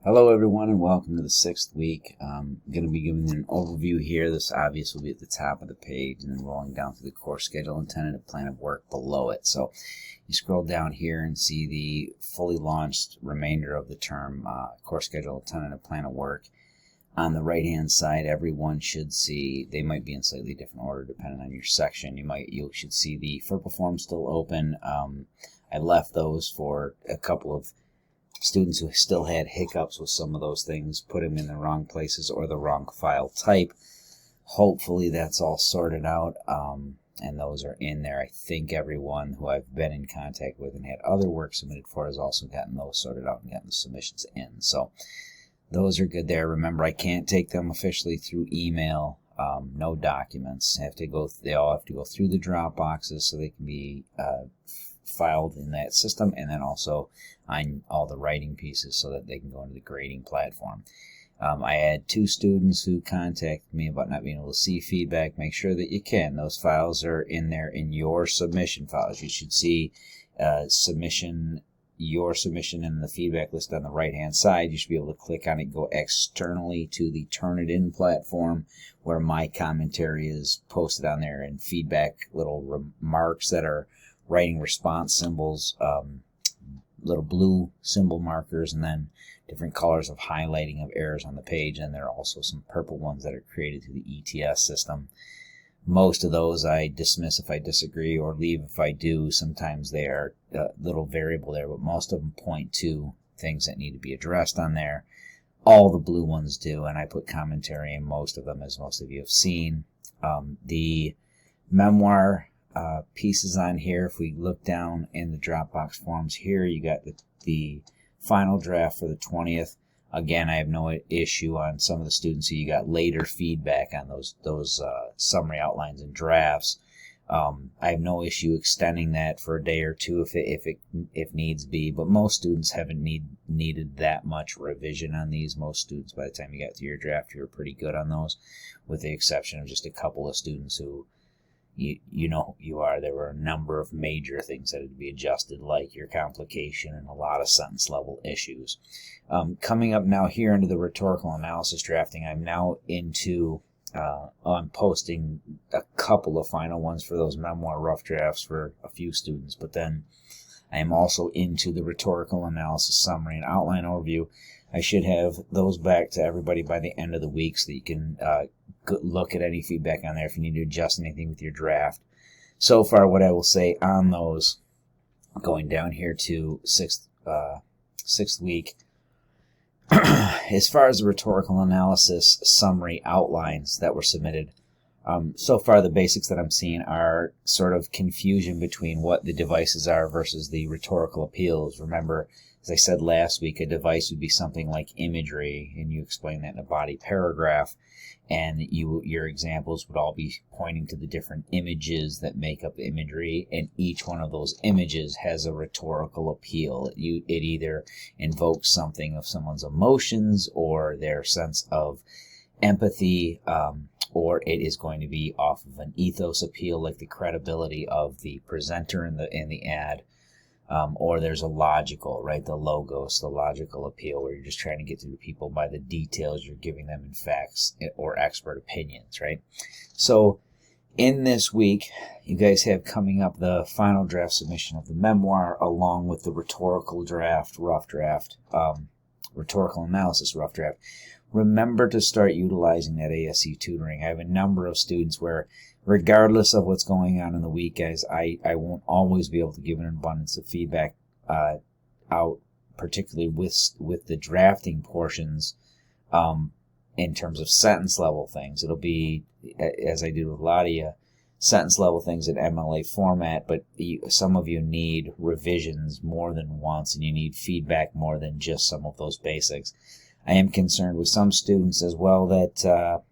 Hello everyone and welcome to the 6th week. I'm going to be giving you an overview here. This obviously will be at the top of the page and then rolling down through the course schedule and tentative plan of work below it. So you scroll down here and see the fully launched remainder of the term course schedule and tentative plan of work. On the right hand side, everyone should see, they might be in slightly different order depending on your section. You should see the FERPA forms still open. I left those for a couple of students who still had hiccups with some of those things, put them in the wrong places or the wrong file type. Hopefully that's all sorted out, and those are in there. I think everyone who I've been in contact with and had other work submitted for has also gotten those sorted out and gotten the submissions in. So those are good there. Remember, I can't take them officially through email. No documents. They all have to go through the drop boxes so they can be filed in that system, and then also on all the writing pieces so that they can go into the grading platform. I had 2 students who contacted me about not being able to see feedback. Make sure that you can. Those files are in there in your submission files. You should see your submission and the feedback list on the right hand side. You should be able to click on it, go externally to the Turnitin platform where my commentary is posted on there, and feedback little remarks that are writing response symbols, little blue symbol markers, and then different colors of highlighting of errors on the page. And there are also some purple ones that are created through the ETS system. Most of those I dismiss if I disagree, or leave if I do. Sometimes they are a little variable there, but most of them point to things that need to be addressed on there. All the blue ones do, and I put commentary in most of them, as most of you have seen. The memoir pieces on here, if we look down in the Dropbox forms here, you got the final draft for the 20th. Again, I have no issue on some of the students who you got later feedback on those summary outlines and drafts. I have no issue extending that for a day or two if needs be, but most students haven't needed that much revision on these. Most students, by the time you got to your draft, you were pretty good on those, with the exception of just a couple of students who you know who you are. There were a number of major things that had to be adjusted, like your complication and a lot of sentence level issues. Coming up now here into the rhetorical analysis drafting, I'm now into I'm posting a couple of final ones for those memoir rough drafts for a few students, but then I am also into the rhetorical analysis summary and outline overview. I should have those back to everybody by the end of the week so that you can look at any feedback on there if you need to adjust anything with your draft. So far, what I will say on those, going down here to sixth week, as far as the rhetorical analysis summary outlines that were submitted, so far the basics that I'm seeing are sort of confusion between what the devices are versus the rhetorical appeals. Remember, as I said last week, a device would be something like imagery, and you explain that in a body paragraph, and your examples would all be pointing to the different images that make up imagery, and each one of those images has a rhetorical appeal. It either invokes something of someone's emotions or their sense of empathy, or it is going to be off of an ethos appeal, like the credibility of the presenter in the ad. Or there's a logical, right, the logos, the logical appeal, where you're just trying to get to the people by the details you're giving them in facts or expert opinions, right? So in this week, you guys have coming up the final draft submission of the memoir, along with the rhetorical draft, rough draft, rhetorical analysis, rough draft. Remember to start utilizing that ASU tutoring. I have a number of students where, regardless of what's going on in the week, guys, I won't always be able to give an abundance of feedback out, particularly with the drafting portions in terms of sentence level things. It'll be, as I do with a lot of you, sentence level things in MLA format, but some of you need revisions more than once, and you need feedback more than just some of those basics. I am concerned with some students as well that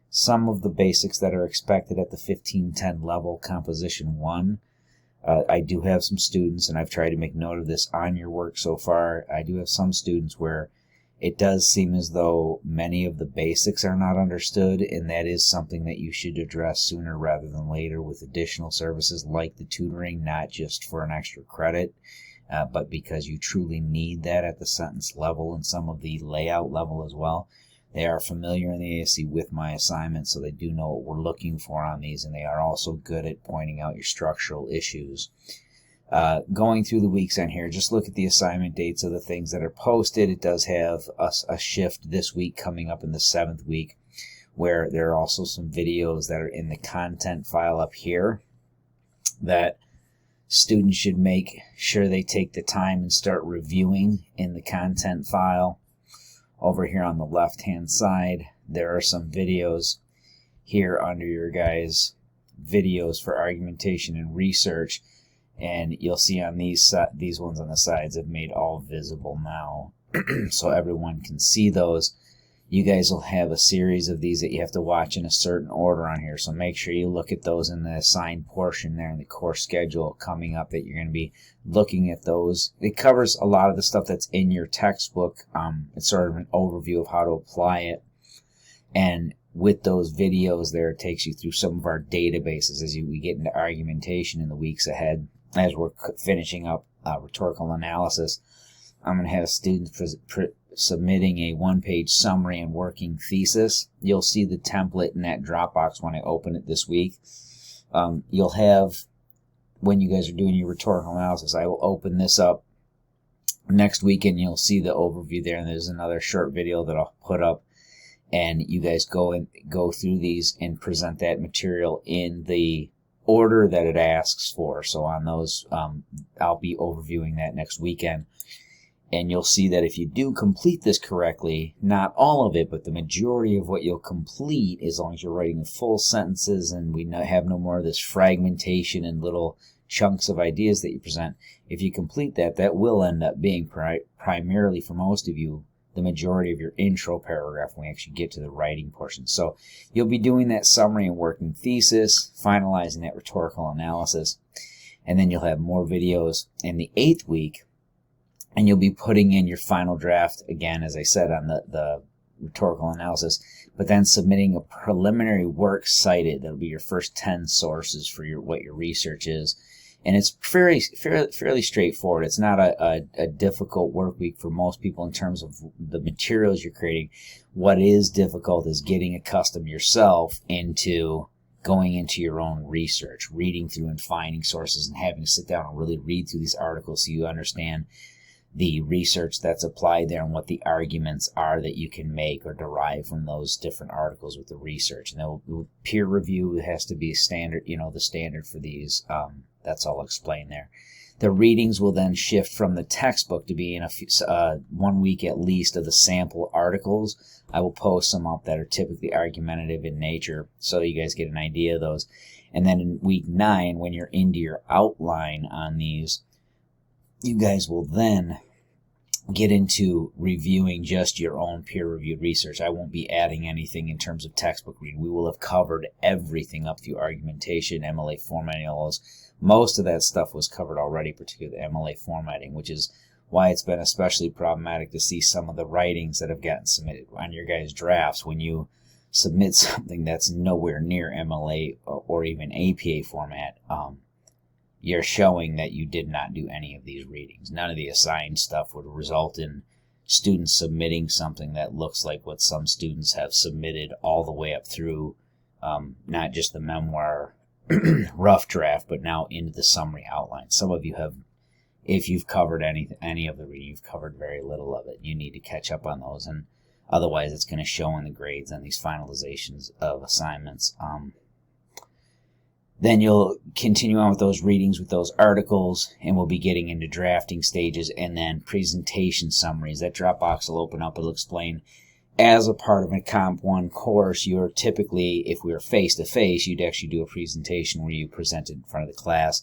some of the basics that are expected at the 1510 level, composition 1, I do have some students, and I've tried to make note of this on your work so far, I do have some students where it does seem as though many of the basics are not understood, and that is something that you should address sooner rather than later with additional services like the tutoring, not just for an extra credit. but because you truly need that at the sentence level and some of the layout level as well. They are familiar in the ASC with my assignments, so they do know what we're looking for on these, and they are also good at pointing out your structural issues. Going through the weeks on here, just look at the assignment dates of the things that are posted. It does have a shift this week coming up in the 7th week, where there are also some videos that are in the content file up here that students should make sure they take the time and start reviewing in the content file. Over here on the left hand side, there are some videos here under your guys' videos for argumentation and research, and you'll see on these ones on the sides have made all visible now so everyone can see those. You guys will have a series of these that you have to watch in a certain order on here, so make sure you look at those in the assigned portion there in the course schedule coming up, that you're going to be looking at those. It covers a lot of the stuff that's in your textbook. It's sort of an overview of how to apply it, and with those videos there, it takes you through some of our databases as we get into argumentation in the weeks ahead. As we're finishing up rhetorical analysis, I'm going to have students submitting a one-page summary and working thesis. You'll see the template in that Dropbox when I open it this week. You'll have, when you guys are doing your rhetorical analysis, I will open this up next week and you'll see the overview there, and there's another short video that I'll put up, and you guys go through these and present that material in the order that it asks for. So on those, I'll be overviewing that next weekend. And you'll see that if you do complete this correctly, not all of it, but the majority of what you'll complete, as long as you're writing full sentences and we have no more of this fragmentation and little chunks of ideas that you present, if you complete that, that will end up being primarily, for most of you, the majority of your intro paragraph when we actually get to the writing portion. So you'll be doing that summary and working thesis, finalizing that rhetorical analysis, and then you'll have more videos in the 8th week. And you'll be putting in your final draft, again, as I said, on the rhetorical analysis, but then submitting a preliminary work cited. That'll be your first 10 sources for what your research is. And it's fairly straightforward. It's not a difficult work week for most people in terms of the materials you're creating. What is difficult is getting accustomed yourself into going into your own research, reading through and finding sources and having to sit down and really read through these articles so you understand the research that's applied there and what the arguments are that you can make or derive from those different articles with the research. And the peer review has to be standard, the standard for these. That's all explained there. The readings will then shift from the textbook to be in 1 week at least of the sample articles. I will post some up that are typically argumentative in nature so you guys get an idea of those. And then in week 9, when you're into your outline on these, you guys will then get into reviewing just your own peer-reviewed research. I won't be adding anything in terms of textbook reading. We will have covered everything up through argumentation, MLA formatting, all those. Most of that stuff was covered already, particularly the MLA formatting, which is why it's been especially problematic to see some of the writings that have gotten submitted on your guys' drafts. When you submit something that's nowhere near MLA or even APA format, you're showing that you did not do any of these readings. None of the assigned stuff would result in students submitting something that looks like what some students have submitted all the way up through not just the memoir rough draft, but now into the summary outline. Some of you have, if you've covered any of the reading, you've covered very little of it. You need to catch up on those, and otherwise it's going to show in the grades on these finalizations of assignments. Then you'll continue on with those readings with those articles, and we'll be getting into drafting stages and then presentation summaries. That Dropbox will open up. It'll explain, as a part of a Comp 1 course, you're typically, if we were face-to-face, you'd actually do a presentation where you present it in front of the class.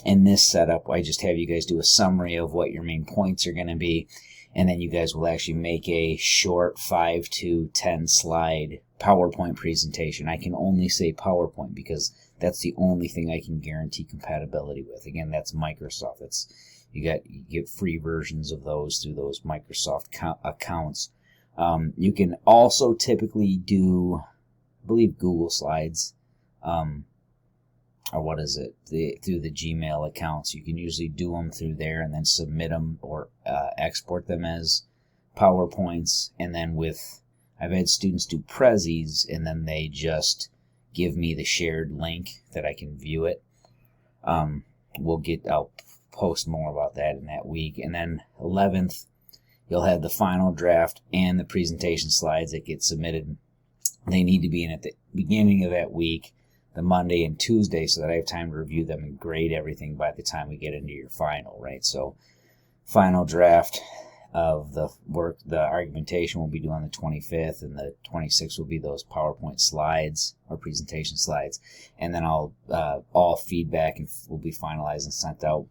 In this setup, I just have you guys do a summary of what your main points are going to be, and then you guys will actually make a short 5 to 10 slide PowerPoint presentation. I can only say PowerPoint because that's the only thing I can guarantee compatibility with. Again, that's Microsoft. You get free versions of those through those Microsoft accounts. You can also typically do, I believe, Google Slides. or what is it, through the Gmail accounts. You can usually do them through there and then submit them or export them as PowerPoints. And then I've had students do Prezis, and then they just give me the shared link that I can view it. I'll post more about that in that week. And then 11th, you'll have the final draft and the presentation slides that get submitted. They need to be in at the beginning of that week, the Monday and Tuesday, so that I have time to review them and grade everything by the time we get into your final, right? So final draft of the work, the argumentation will be due on the 25th, and the 26th will be those PowerPoint slides or presentation slides. And then all feedback will be finalized and sent out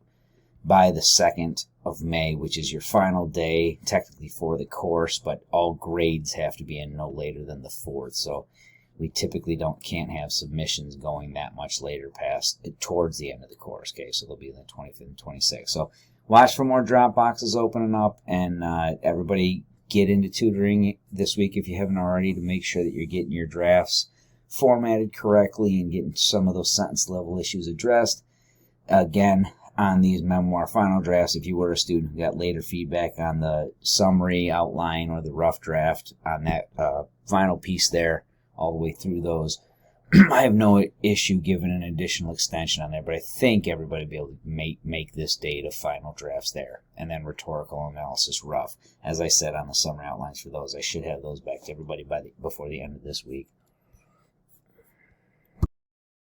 by the 2nd of May, which is your final day, technically, for the course, but all grades have to be in no later than the 4th. So we typically can't have submissions going that much later towards the end of the course. Okay, so they'll be the 25th and 26th. So watch for more drop boxes opening up, and everybody get into tutoring this week if you haven't already, to make sure that you're getting your drafts formatted correctly and getting some of those sentence level issues addressed. Again, on these memoir final drafts, if you were a student who got later feedback on the summary, outline, or the rough draft on that final piece there, all the way through those, I have no issue giving an additional extension on there, but I think everybody will be able to make this date of final drafts there. And then rhetorical analysis rough. As I said on the summary outlines for those, I should have those back to everybody before the end of this week.